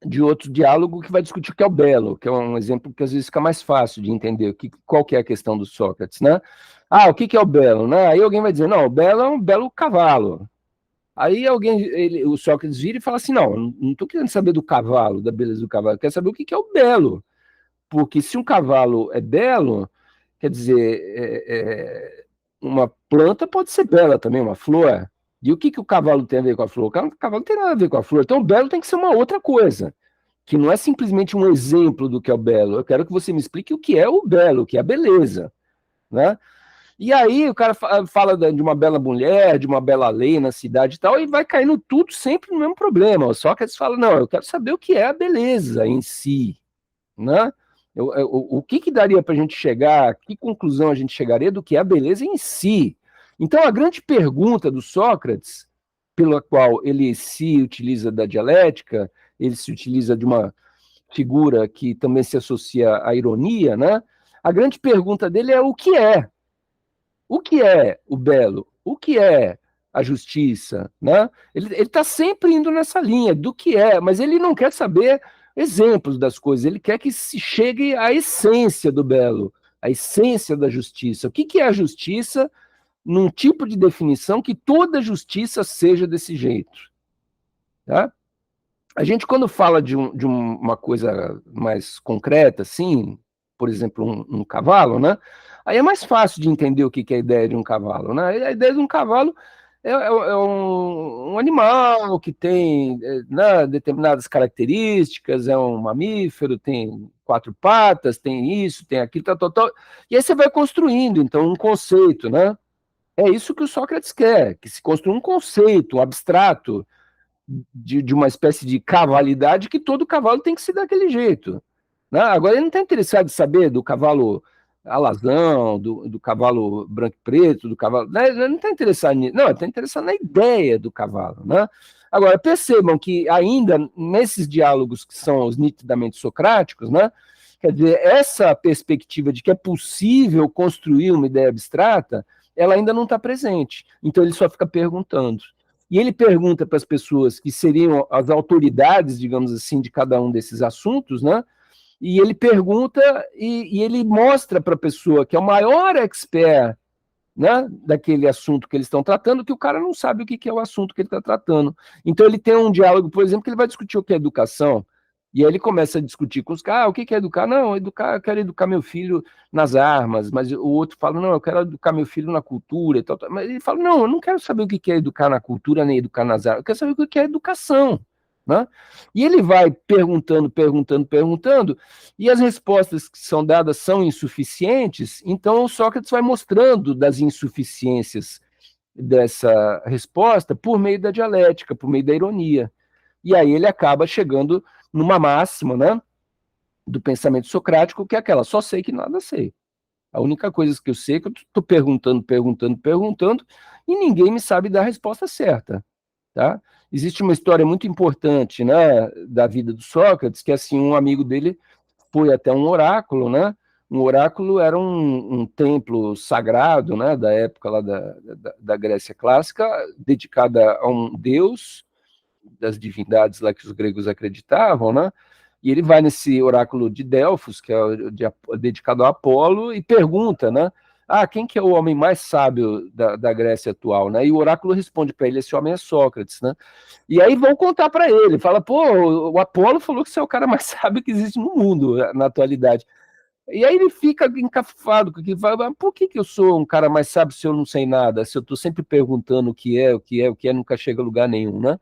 de outro diálogo que vai discutir o que é o belo, que é um exemplo que às vezes fica mais fácil de entender qual que é a questão do Sócrates, né? Ah, o que é o belo, né? Aí alguém vai dizer, não, o belo é um belo cavalo. Aí o Sócrates vira e fala assim, não estou querendo saber do cavalo, da beleza do cavalo, eu quero saber o que é o belo. Porque se um cavalo é belo, quer dizer, uma planta pode ser bela também, uma flor. E o que o cavalo tem a ver com a flor? O cavalo não tem nada a ver com a flor. Então o belo tem que ser uma outra coisa, que não é simplesmente um exemplo do que é o belo. Eu quero que você me explique o que é o belo, o que é a beleza, né? E aí o cara fala de uma bela mulher, de uma bela lei na cidade e tal, e vai caindo tudo sempre no mesmo problema. O Sócrates fala, não, eu quero saber o que é a beleza em si, né? O que daria para a gente chegar, que conclusão a gente chegaria do que é a beleza em si? Então, a grande pergunta do Sócrates, pela qual ele se utiliza da dialética, ele se utiliza de uma figura que também se associa à ironia, né? A grande pergunta dele é o que é? O que é o belo? O que é a justiça? Né? Ele está sempre indo nessa linha do que é, mas ele não quer saber exemplos das coisas, ele quer que se chegue à essência do belo, à essência da justiça. O que é a justiça num tipo de definição que toda justiça seja desse jeito? Tá? A gente, quando fala de uma coisa mais concreta, assim, por exemplo, um cavalo, né? Aí é mais fácil de entender o que é a ideia de um cavalo, né? A ideia de um cavalo é um animal que tem né, determinadas características, é um mamífero, tem 4 patas, tem isso, tem aquilo, tal. E aí você vai construindo, então, um conceito, né? É isso que o Sócrates quer, que se construa um conceito, um abstrato, de uma espécie de cavalidade que todo cavalo tem que ser daquele jeito. Né? Agora, ele não está interessado em saber do cavalo alazão, do cavalo branco e preto, do cavalo. Né? Ele não está interessado nisso, não, ele está interessado na ideia do cavalo. Né? Agora, percebam que ainda nesses diálogos que são os nitidamente socráticos, né? Quer dizer, essa perspectiva de que é possível construir uma ideia abstrata, ela ainda não está presente. Então, ele só fica perguntando. E ele pergunta para as pessoas que seriam as autoridades, digamos assim, de cada um desses assuntos, né? E ele pergunta e ele mostra para a pessoa que é o maior expert, né, daquele assunto que eles estão tratando, que o cara não sabe o que é o assunto que ele está tratando. Então ele tem um diálogo, por exemplo, que ele vai discutir o que é educação, e aí ele começa a discutir com os caras, o que é educar? Não, educar, eu quero educar meu filho nas armas, mas o outro fala, não, eu quero educar meu filho na cultura e tal. Mas ele fala, não, eu não quero saber o que é educar na cultura, nem educar nas armas, eu quero saber o que é educação. Né? E ele vai perguntando, e as respostas que são dadas são insuficientes, então o Sócrates vai mostrando das insuficiências dessa resposta por meio da dialética, por meio da ironia. E aí ele acaba chegando numa máxima, né, do pensamento socrático, que é aquela, só sei que nada sei. A única coisa que eu sei é que eu estou perguntando, e ninguém me sabe dar a resposta certa. Tá? Existe uma história muito importante, né, da vida do Sócrates, que assim, um amigo dele foi até um oráculo, né? Um oráculo era um templo sagrado, né, da época lá da Grécia clássica, dedicada a um deus, das divindades lá que os gregos acreditavam, né? E ele vai nesse oráculo de Delfos, que é dedicado a Apolo, e pergunta, né? Ah, quem que é o homem mais sábio da Grécia atual, né? E o oráculo responde para ele, esse homem é Sócrates, né? E aí vão contar para ele, fala, pô, o Apolo falou que você é o cara mais sábio que existe no mundo na atualidade. E aí ele fica encafado, que fala, por que eu sou um cara mais sábio se eu não sei nada? Se eu estou sempre perguntando o que é, nunca chega a lugar nenhum, né?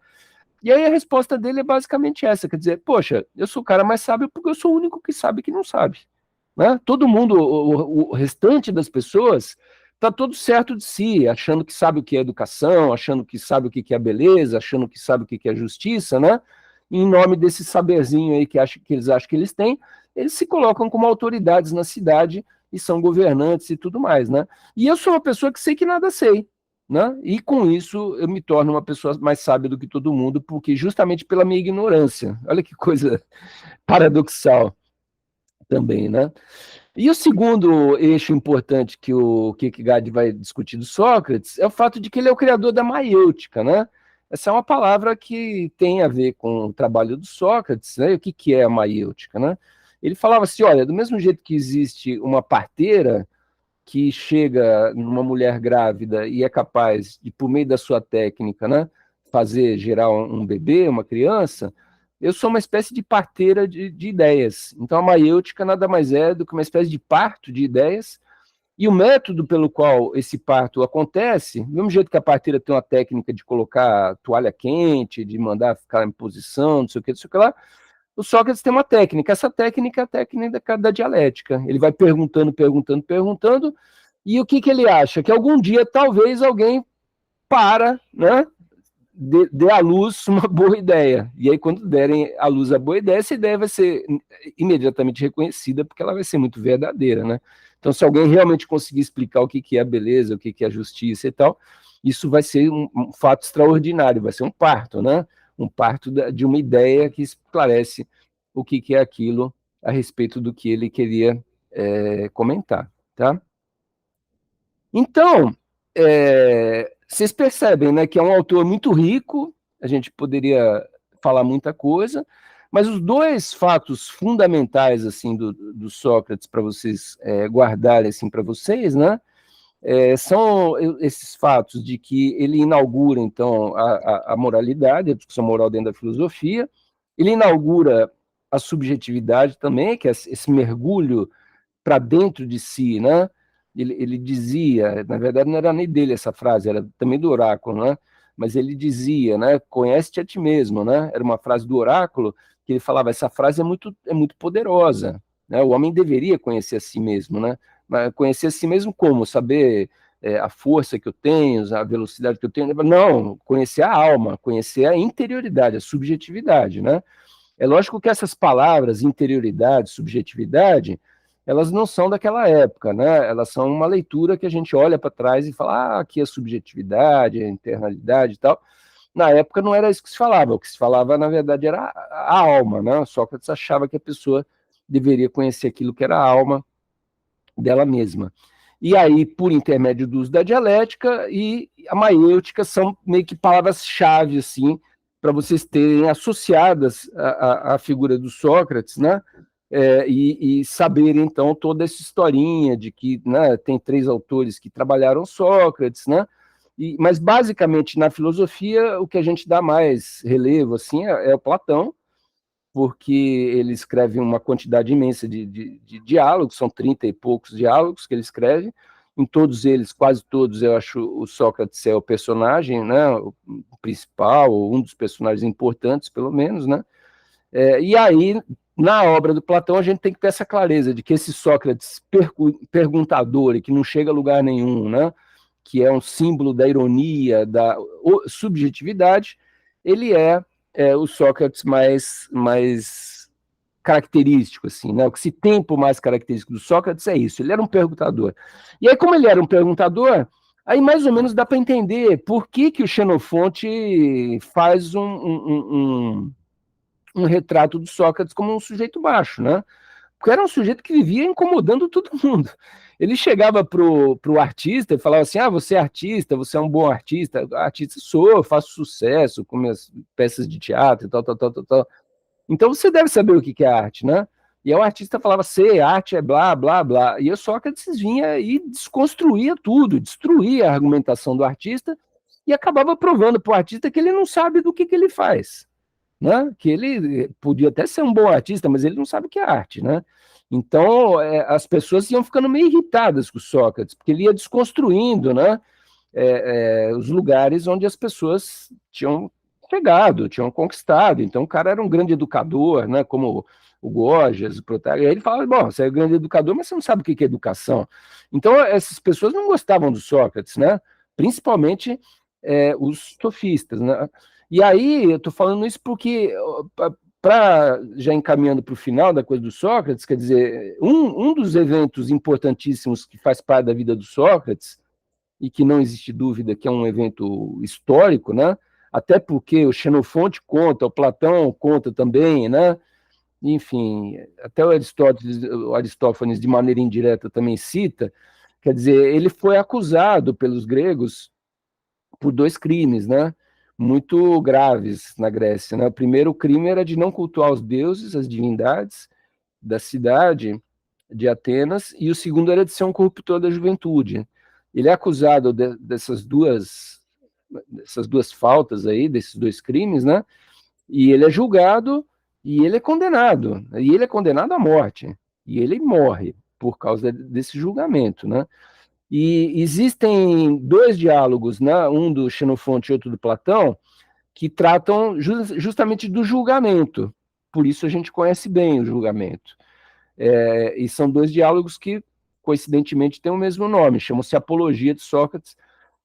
E aí a resposta dele é basicamente essa, quer dizer, poxa, eu sou o cara mais sábio porque eu sou o único que sabe que não sabe. Né? Todo mundo, o restante das pessoas, está todo certo de si, achando que sabe o que é educação, achando que sabe o que é beleza, achando que sabe o que é justiça, né? E em nome desse saberzinho aí que eles acham que eles têm, eles se colocam como autoridades na cidade e são governantes e tudo mais, né? E eu sou uma pessoa que sei que nada sei. Né? E com isso eu me torno uma pessoa mais sábia do que todo mundo, porque justamente pela minha ignorância. Olha que coisa paradoxal também, né? E o segundo eixo importante que o Kierkegaard vai discutir do Sócrates é o fato de que ele é o criador da maiêutica, né? Essa é uma palavra que tem a ver com o trabalho do Sócrates, né? O que é a maiêutica, né? Ele falava assim, olha, do mesmo jeito que existe uma parteira que chega numa mulher grávida e é capaz de, por meio da sua técnica, né, fazer gerar um bebê, uma criança, eu sou uma espécie de parteira de ideias. Então, a maiêutica nada mais é do que uma espécie de parto de ideias, e o método pelo qual esse parto acontece, do mesmo jeito que a parteira tem uma técnica de colocar toalha quente, de mandar ficar em posição, não sei o que lá, o Sócrates tem uma técnica. Essa técnica é a técnica da dialética. Ele vai perguntando, perguntando, perguntando, e o que ele acha? Que algum dia, talvez, alguém né, dê à luz uma boa ideia. E aí, quando derem à luz a boa ideia, essa ideia vai ser imediatamente reconhecida, porque ela vai ser muito verdadeira, né? Então, se alguém realmente conseguir explicar o que é a beleza, o que é a justiça e tal, isso vai ser um fato extraordinário, vai ser um parto, né? Um parto de uma ideia que esclarece o que é aquilo a respeito do que ele queria comentar, tá? Então, vocês percebem, né, que é um autor muito rico, a gente poderia falar muita coisa, mas os dois fatos fundamentais assim do Sócrates para vocês guardarem assim para vocês, né, são esses fatos de que ele inaugura então a moralidade, a discussão moral dentro da filosofia, ele inaugura a subjetividade também, que é esse mergulho para dentro de si, né? Ele dizia, na verdade não era nem dele essa frase, era também do oráculo, né? Mas ele dizia, né? Conhece-te a ti mesmo, né? Era uma frase do oráculo que ele falava, essa frase é muito poderosa, né? O homem deveria conhecer a si mesmo, né? Mas conhecer a si mesmo como? Saber a força que eu tenho, a velocidade que eu tenho? Não, conhecer a alma, conhecer a interioridade, a subjetividade, né? É lógico que essas palavras, interioridade, subjetividade, elas não são daquela época, né? Elas são uma leitura que a gente olha para trás e fala, aqui é subjetividade, é internalidade e tal. Na época não era isso que se falava, o que se falava, na verdade, era a alma, né? Sócrates achava que a pessoa deveria conhecer aquilo que era a alma dela mesma. E aí, por intermédio do uso da dialética e a maiêutica são meio que palavras-chave, assim, para vocês terem associadas à figura do Sócrates, né? E saberem, então, toda essa historinha de que, né, tem 3 autores que trabalharam Sócrates, né? Mas, basicamente, na filosofia, o que a gente dá mais relevo, assim, é o Platão, porque ele escreve uma quantidade imensa de diálogos, são 30 e poucos diálogos que ele escreve, em todos eles, quase todos, eu acho o Sócrates é o personagem, né, o principal, ou um dos personagens importantes, pelo menos, né, e aí, na obra do Platão, a gente tem que ter essa clareza de que esse Sócrates perguntador e que não chega a lugar nenhum, né, que é um símbolo da ironia, da subjetividade, ele o Sócrates mais característico, assim, né? O que se tem por mais característico do Sócrates é isso, ele era um perguntador. E aí, como ele era um perguntador, aí mais ou menos dá para entender por que o Xenofonte faz um retrato do Sócrates como um sujeito baixo, né? Porque era um sujeito que vivia incomodando todo mundo. Ele chegava pro artista e falava assim, você é artista, você é um bom artista. Artista sou, eu faço sucesso com minhas peças de teatro e tal, tal, tal, tal, tal. Então você deve saber o que é arte, né? E aí o artista falava, arte é blá, blá, blá. E o Sócrates vinha e desconstruía tudo, destruía a argumentação do artista e acabava provando para o artista que ele não sabe do que ele faz, né? Que ele podia até ser um bom artista, mas ele não sabe o que é arte, né? Então, as pessoas iam ficando meio irritadas com o Sócrates, porque ele ia desconstruindo, né, os lugares onde as pessoas tinham chegado, tinham conquistado. Então, o cara era um grande educador, né, como o Gorgias, o Protágoras. E aí ele falava, bom, você é um grande educador, mas você não sabe o que é educação. Então, essas pessoas não gostavam do Sócrates, né? Principalmente os sofistas, né? E aí, eu estou falando isso porque, para já encaminhando para o final da coisa do Sócrates, quer dizer, um dos eventos importantíssimos que faz parte da vida do Sócrates, e que não existe dúvida que é um evento histórico, né? Até porque o Xenofonte conta, o Platão conta também, né? Enfim, até o Aristófanes, de maneira indireta, também cita, quer dizer, ele foi acusado pelos gregos por 2 crimes, né? muito graves na Grécia, né? O primeiro crime era de não cultuar os deuses, as divindades da cidade de Atenas, e o segundo era de ser um corruptor da juventude. Ele é acusado dessas duas faltas aí, desses dois crimes, né? E ele é julgado e ele é condenado. E ele é condenado à morte. E ele morre por causa desse julgamento, né? E existem dois diálogos, né? Um do Xenofonte e outro do Platão, que tratam justamente do julgamento. Por isso a gente conhece bem o julgamento. E são dois diálogos que, coincidentemente, têm o mesmo nome, chamam-se Apologia de Sócrates.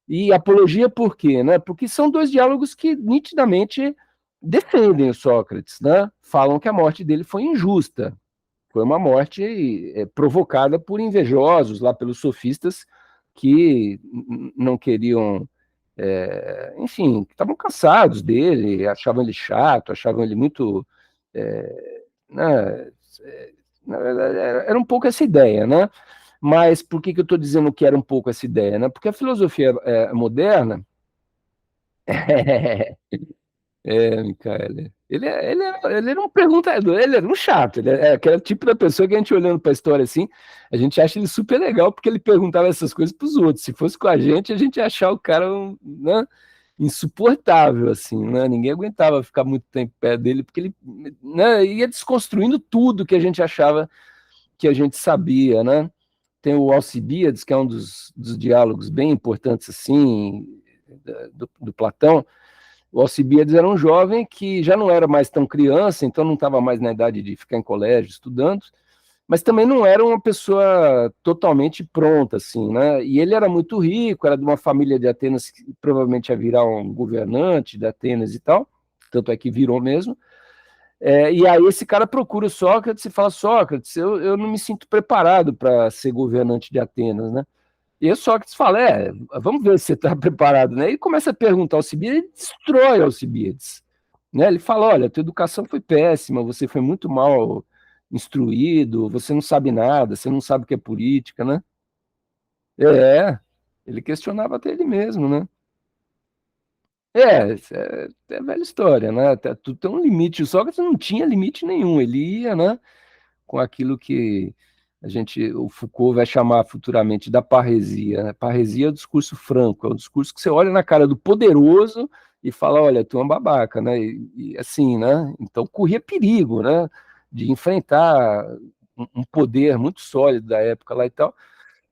E apologia por quê? Né? Porque são dois diálogos que nitidamente defendem o Sócrates, né? Falam que a morte dele foi injusta, foi uma morte provocada por invejosos, lá pelos sofistas, que não queriam, enfim, estavam cansados dele, achavam ele chato, achavam ele muito, né, na verdade, era um pouco essa ideia, né? Mas por que eu estou dizendo que era um pouco essa ideia? Né? Porque a filosofia moderna, Micaela, ele era um perguntador, ele era um chato, ele é aquele tipo da pessoa que a gente olhando para a história assim, a gente acha ele super legal porque ele perguntava essas coisas para os outros. Se fosse com a gente ia achar o cara, né, insuportável, assim, né? Ninguém aguentava ficar muito tempo perto dele, porque ele, né, ia desconstruindo tudo que a gente achava que a gente sabia, né? Tem o Alcibíades, que é um dos diálogos bem importantes, assim, do Platão. O Alcibíades era um jovem que já não era mais tão criança, então não estava mais na idade de ficar em colégio estudando, mas também não era uma pessoa totalmente pronta, assim, né? E ele era muito rico, era de uma família de Atenas que provavelmente ia virar um governante de Atenas e tal, tanto é que virou mesmo. E aí esse cara procura o Sócrates e fala: Sócrates, eu não me sinto preparado para ser governante de Atenas, né? E o Sócrates fala: vamos ver se você está preparado, né? E começa a perguntar ao Alcibiades e destrói Alcibiades, né? Ele fala: olha, tua educação foi péssima, você foi muito mal instruído, você não sabe nada, você não sabe o que é política, né? É, ele questionava até ele mesmo, né? É velha história, né? Tudo tem um limite. O Sócrates não tinha limite nenhum, ele ia, né, com aquilo que o Foucault vai chamar futuramente da parresia, né? Parresia é o discurso franco, é o discurso que você olha na cara do poderoso e fala: olha, tu é um babaca, né? E assim, né? Então corria perigo, né? De enfrentar um poder muito sólido da época lá e tal.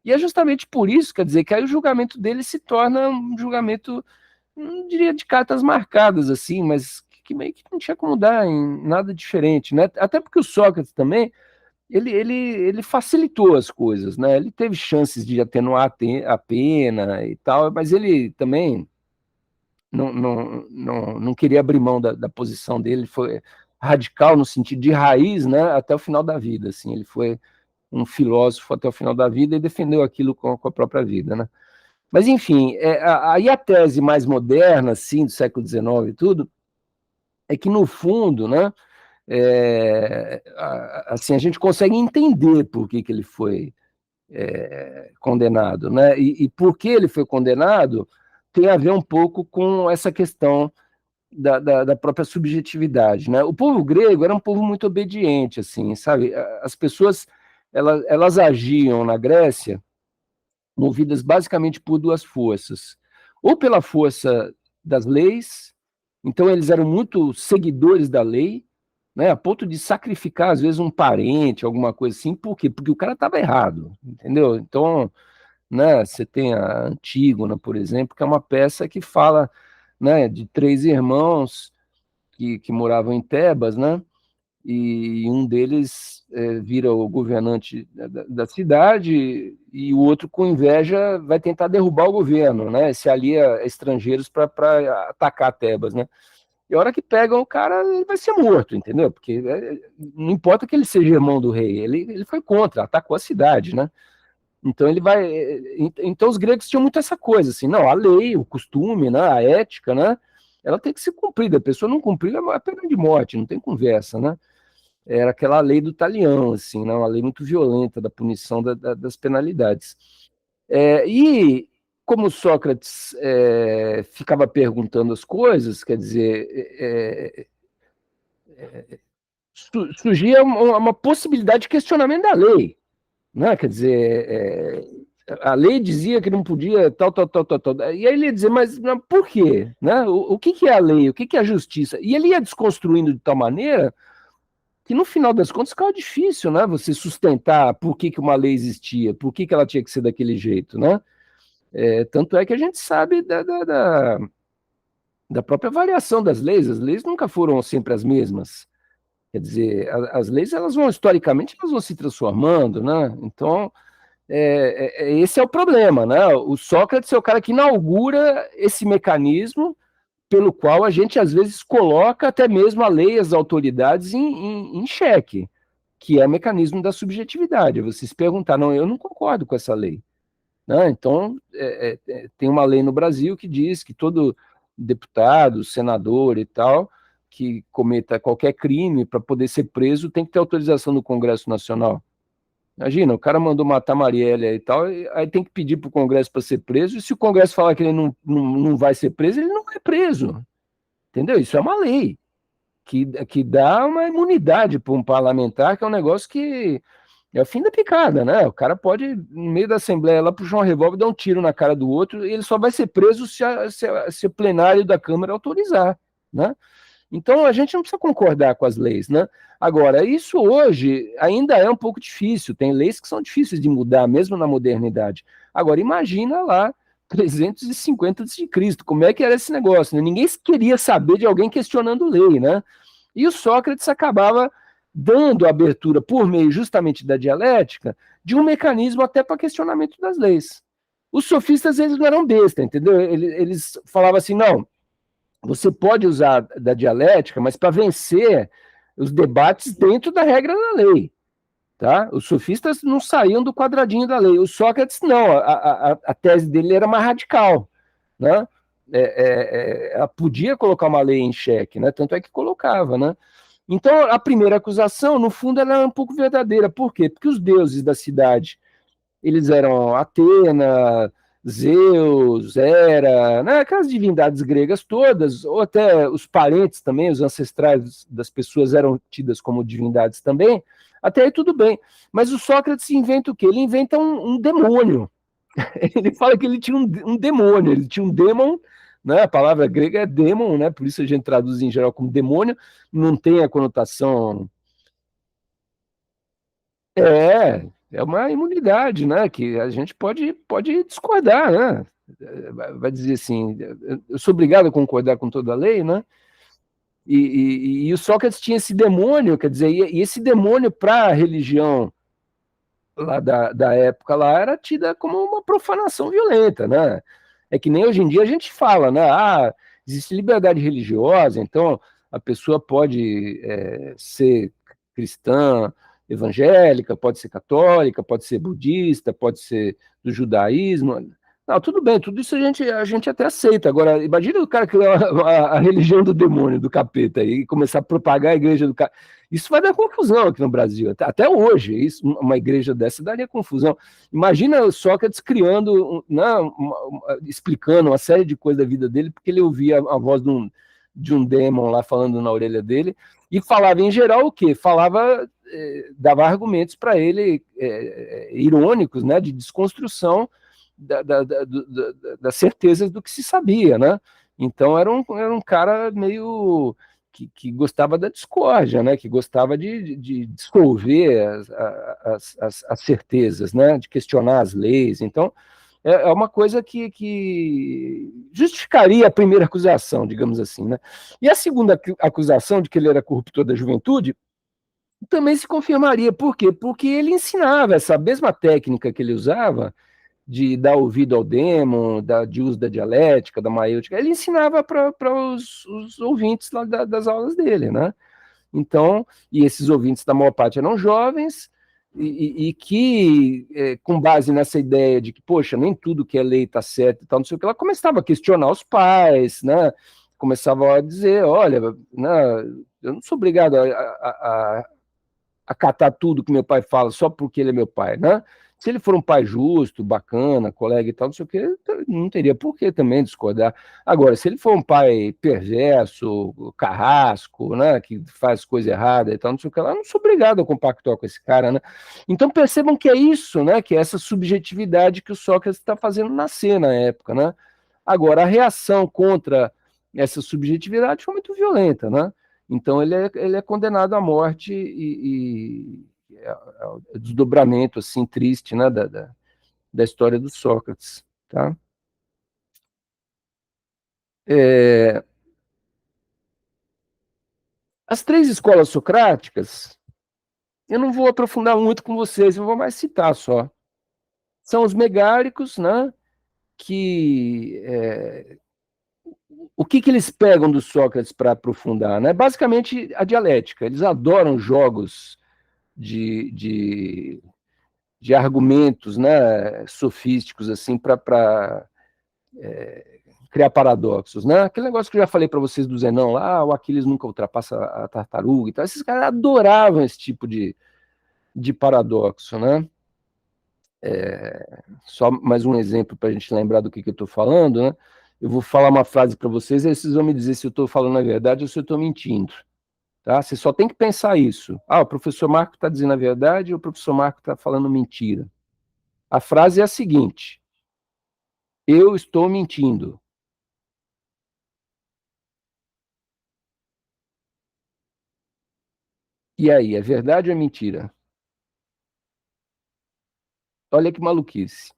E é justamente por isso, quer dizer, que aí o julgamento dele se torna um julgamento, não diria de cartas marcadas, assim, mas que meio que não tinha como dar em nada diferente, né? Até porque o Sócrates também, ele facilitou as coisas, né? Ele teve chances de atenuar a pena e tal, mas ele também não queria abrir mão da posição dele, foi radical no sentido de raiz, né? Até o final da vida, assim, ele foi um filósofo até o final da vida e defendeu aquilo com a própria vida, né? Mas, enfim, aí a tese mais moderna, assim, do século XIX e tudo, é que, no fundo, né, assim, a gente consegue entender por que ele foi condenado, né? E por que ele foi condenado tem a ver um pouco com essa questão da própria subjetividade, né? O povo grego era um povo muito obediente, assim, sabe? As pessoas, elas agiam na Grécia movidas basicamente por duas forças. Ou pela força das leis, então eles eram muito seguidores da lei, né, a ponto de sacrificar, às vezes, um parente, alguma coisa assim. Por quê? Porque o cara estava errado, entendeu? Então, né, você tem a Antígona, por exemplo, que é uma peça que fala, né, de três irmãos que moravam em Tebas, né, e um deles vira o governante da cidade e o outro, com inveja, vai tentar derrubar o governo, né? Se alia a estrangeiros para atacar Tebas, né? E a hora que pegam o cara, ele vai ser morto, entendeu? Porque não importa que ele seja irmão do rei, ele foi contra, atacou a cidade, né? Então ele vai. Então os gregos tinham muito essa coisa, assim, não, a lei, o costume, né, a ética, né? Ela tem que ser cumprida. A pessoa não cumprir é pena de morte, não tem conversa, né? Era aquela lei do talião, assim, né? Uma lei muito violenta da punição das penalidades. E como Sócrates ficava perguntando as coisas, quer dizer, surgia uma possibilidade de questionamento da lei, né? Quer dizer, a lei dizia que não podia tal. E aí ele ia dizer, mas por quê? Né? O que é a lei? O que é a justiça? E ele ia desconstruindo de tal maneira que no final das contas ficava difícil, né? Você sustentar por que uma lei existia, por que ela tinha que ser daquele jeito, né? Tanto é que a gente sabe da própria variação das leis. As leis nunca foram sempre as mesmas. Quer dizer, as leis, elas vão, historicamente, elas vão se transformando, né? Então, esse é o problema, né? O Sócrates é o cara que inaugura esse mecanismo pelo qual a gente, às vezes, coloca até mesmo a lei e as autoridades em xeque, que é o mecanismo da subjetividade. Você se perguntar, não, eu não concordo com essa lei. Né? Então, tem uma lei no Brasil que diz que todo deputado, senador e tal, que cometa qualquer crime para poder ser preso tem que ter autorização do Congresso Nacional. Imagina, o cara mandou matar Marielle e tal, aí tem que pedir para o Congresso para ser preso, e se o Congresso falar que ele não vai ser preso, ele não é preso. Entendeu? Isso é uma lei que dá uma imunidade para um parlamentar, que é um negócio que é o fim da picada, né? O cara pode, no meio da Assembleia, lá puxar um revólver, dar um tiro na cara do outro, e ele só vai ser preso se o plenário da Câmara autorizar, né? Então, a gente não precisa concordar com as leis, né? Agora, isso hoje ainda é um pouco difícil, tem leis que são difíceis de mudar, mesmo na modernidade. Agora, imagina lá, 350 a.C., como é que era esse negócio, né? Ninguém queria saber de alguém questionando lei, né? E o Sócrates acabava dando abertura, por meio justamente da dialética, de um mecanismo até para questionamento das leis. Os sofistas, eles não eram besta, entendeu? Eles falavam assim, não, você pode usar da dialética, mas para vencer os debates dentro da regra da lei. Tá? Os sofistas não saíam do quadradinho da lei. O Sócrates, não, a tese dele era mais radical. Né? Ela podia colocar uma lei em xeque, né? Tanto é que colocava. Né? Então, a primeira acusação, no fundo, ela é um pouco verdadeira. Por quê? Porque os deuses da cidade, eles eram Atena, Zeus, Hera, né, aquelas divindades gregas todas, ou até os parentes também, os ancestrais das pessoas eram tidas como divindades também, até aí tudo bem. Mas o Sócrates inventa o quê? Ele inventa um demônio. Ele fala que ele tinha um demônio, ele tinha um demon, né, a palavra grega é demon, né, por isso a gente traduz em geral como demônio, não tem a conotação... É uma imunidade, né? Que a gente pode discordar, né? Vai dizer assim, eu sou obrigado a concordar com toda a lei, né? E o Sócrates tinha esse demônio, quer dizer, e esse demônio para a religião lá da época lá era tida como uma profanação violenta, né? É que nem hoje em dia a gente fala, né? Ah, existe liberdade religiosa, então a pessoa pode ser cristã, evangélica, pode ser católica, pode ser budista, pode ser do judaísmo. Não, tudo bem, tudo isso a gente até aceita. Agora, imagina o cara criar a religião do demônio, do capeta, e começar a propagar a igreja do cara. Isso vai dar confusão aqui no Brasil, até hoje. Isso, uma igreja dessa daria confusão. Imagina o Sócrates criando, né, explicando uma série de coisas da vida dele, porque ele ouvia a voz de um demon lá falando na orelha dele, e falava em geral o quê? Dava argumentos para ele irônicos, né, de desconstrução das certezas do que se sabia, né? Então era um cara meio que gostava da discórdia, né? Que gostava de dissolver as certezas, né? De questionar as leis. Então é uma coisa que justificaria a primeira acusação, digamos assim, né? E a segunda acusação de que ele era corruptor da juventude também se confirmaria. Por quê? Porque ele ensinava essa mesma técnica que ele usava de dar ouvido ao demon, de uso da dialética, da maêutica, ele ensinava para os ouvintes lá das aulas dele, né? Então, e esses ouvintes, da maior parte, eram jovens, e que, com base nessa ideia de que, poxa, nem tudo que é lei está certo e tal, não sei o que, ela começava a questionar os pais, né? Começava a dizer, olha, né, eu não sou obrigado a acatar tudo que meu pai fala só porque ele é meu pai, né? Se ele for um pai justo, bacana, colega e tal, não sei o quê, não teria por que também discordar. Agora, se ele for um pai perverso, carrasco, né, que faz coisa errada e tal, não sei o que lá, eu não sou obrigado a compactuar com esse cara, né? Então percebam que é isso, né, que é essa subjetividade que o Sócrates está fazendo nascer na época, né? Agora, a reação contra essa subjetividade foi muito violenta, né? Então ele é condenado à morte é o desdobramento assim triste, né, da história do Sócrates, tá? As três escolas socráticas, eu não vou aprofundar muito com vocês, eu vou mais citar só. São os megáricos, né, que o que eles pegam do Sócrates para aprofundar, né? Basicamente a dialética. Eles adoram jogos de argumentos, né, sofísticos assim para criar paradoxos, né? Aquele negócio que eu já falei para vocês do Zenão lá, o Aquiles nunca ultrapassa a tartaruga e tal. Esses caras adoravam esse tipo de paradoxo, né? Só mais um exemplo para a gente lembrar do que eu estou falando, né? Eu vou falar uma frase para vocês, aí vocês vão me dizer se eu estou falando a verdade ou se eu estou mentindo. Tá? Você só tem que pensar isso. Ah, o professor Marco está dizendo a verdade ou o professor Marco está falando mentira. A frase é a seguinte: eu estou mentindo. E aí, é verdade ou é mentira? Olha que maluquice.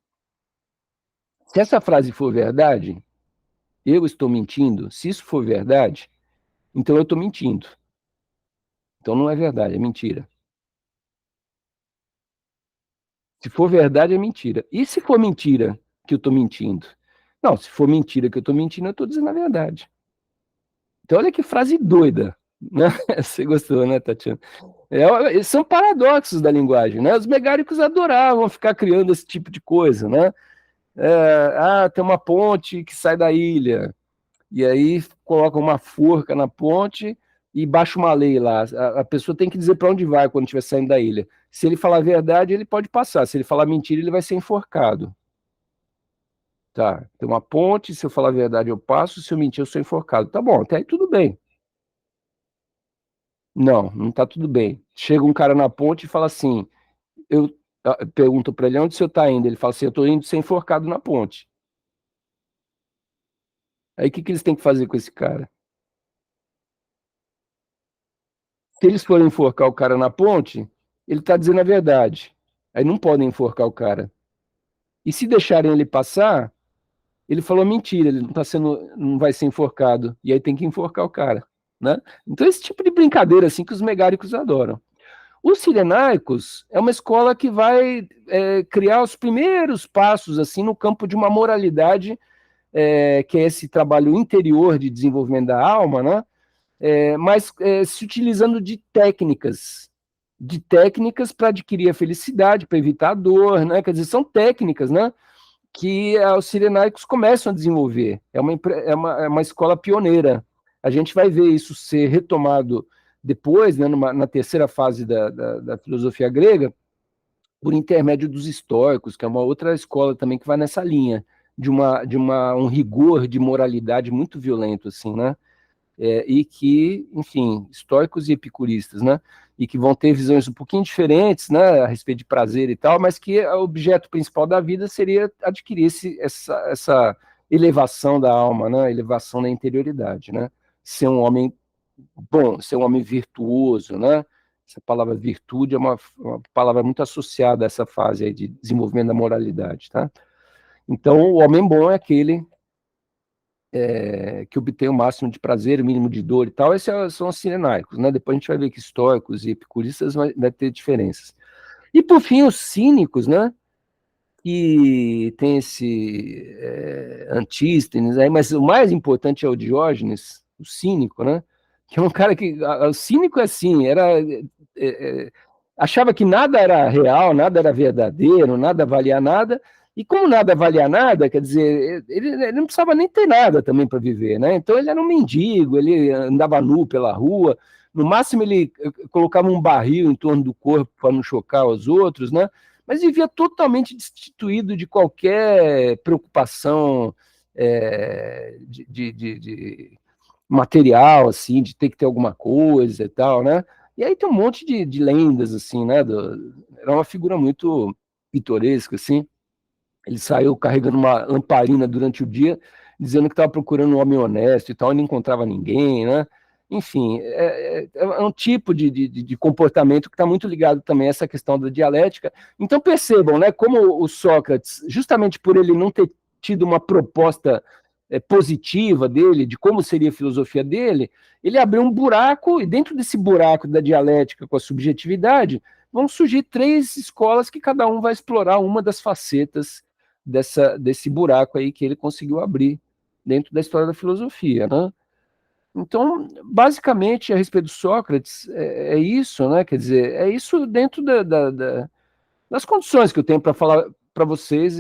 Se essa frase for verdade, eu estou mentindo. Se isso for verdade, então eu estou mentindo. Então não é verdade, é mentira. Se for verdade, é mentira. E se for mentira que eu estou mentindo? Não, se for mentira que eu estou mentindo, eu estou dizendo a verdade. Então olha que frase doida. Né? Você gostou, né, Tatiana? São paradoxos da linguagem, né? Os megáricos adoravam ficar criando esse tipo de coisa, né? Tem uma ponte que sai da ilha, e aí coloca uma forca na ponte e baixa uma lei lá. A pessoa tem que dizer para onde vai quando estiver saindo da ilha. Se ele falar a verdade, ele pode passar. Se ele falar mentira, ele vai ser enforcado. Tá, tem uma ponte, se eu falar a verdade, eu passo, se eu mentir, eu sou enforcado. Tá bom, até aí tudo bem. Não, não tá tudo bem. Chega um cara na ponte e fala assim, eu pergunto para ele onde o senhor está indo. Ele fala assim, eu estou indo ser enforcado na ponte. Aí o que eles têm que fazer com esse cara? Se eles forem enforcar o cara na ponte, ele está dizendo a verdade. Aí não podem enforcar o cara. E se deixarem ele passar, ele falou mentira, ele não tá sendo, não vai ser enforcado. E aí tem que enforcar o cara, né? Então esse tipo de brincadeira assim que os megáricos adoram. Os cirenaicos é uma escola que vai criar os primeiros passos assim no campo de uma moralidade que é esse trabalho interior de desenvolvimento da alma, né? Mas se utilizando de técnicas para adquirir a felicidade, para evitar a dor, né? Quer dizer, são técnicas, né? Que os cirenaicos começam a desenvolver. É uma escola pioneira. A gente vai ver isso ser retomado depois, né, na terceira fase da filosofia grega, por intermédio dos estoicos, que é uma outra escola também que vai nessa linha, um rigor de moralidade muito violento, assim, né? E que, enfim, estoicos e epicuristas, né? E que vão ter visões um pouquinho diferentes, né, a respeito de prazer e tal, mas que o objeto principal da vida seria adquirir essa elevação da alma, né, elevação da interioridade, né? Ser um homem bom, ser um homem virtuoso, né? Essa palavra virtude é uma palavra muito associada a essa fase aí de desenvolvimento da moralidade, tá? Então, o homem bom é aquele que obtém o máximo de prazer, o mínimo de dor e tal. Esses são os cirenaicos, né? Depois a gente vai ver que estoicos e epicuristas vai ter diferenças. E, por fim, os cínicos, né? Que tem esse Antístenes aí, mas o mais importante é o Diógenes, o cínico, né? Que é um cara que... O cínico é assim, achava que nada era real, nada era verdadeiro, nada valia nada, e como nada valia nada, quer dizer, ele não precisava nem ter nada também para viver, né? Então ele era um mendigo, ele andava nu pela rua, no máximo ele colocava um barril em torno do corpo para não chocar os outros, né? mas vivia totalmente destituído de qualquer preocupação de material, assim, de ter que ter alguma coisa e tal, né? E aí tem um monte de lendas, assim, né? Era uma figura muito pitoresca, assim. Ele saiu carregando uma lamparina durante o dia, dizendo que estava procurando um homem honesto e tal, e não encontrava ninguém, né? Enfim, é um tipo de comportamento que está muito ligado também a essa questão da dialética. Então percebam, né, como o Sócrates, justamente por ele não ter tido uma proposta positiva dele, de como seria a filosofia dele, ele abriu um buraco, e dentro desse buraco da dialética com a subjetividade, vão surgir 3 escolas que cada um vai explorar uma das facetas desse buraco aí que ele conseguiu abrir dentro da história da filosofia, né? Então, basicamente, a respeito do Sócrates, é isso, né? Quer dizer, é isso dentro das condições que eu tenho para falar para vocês,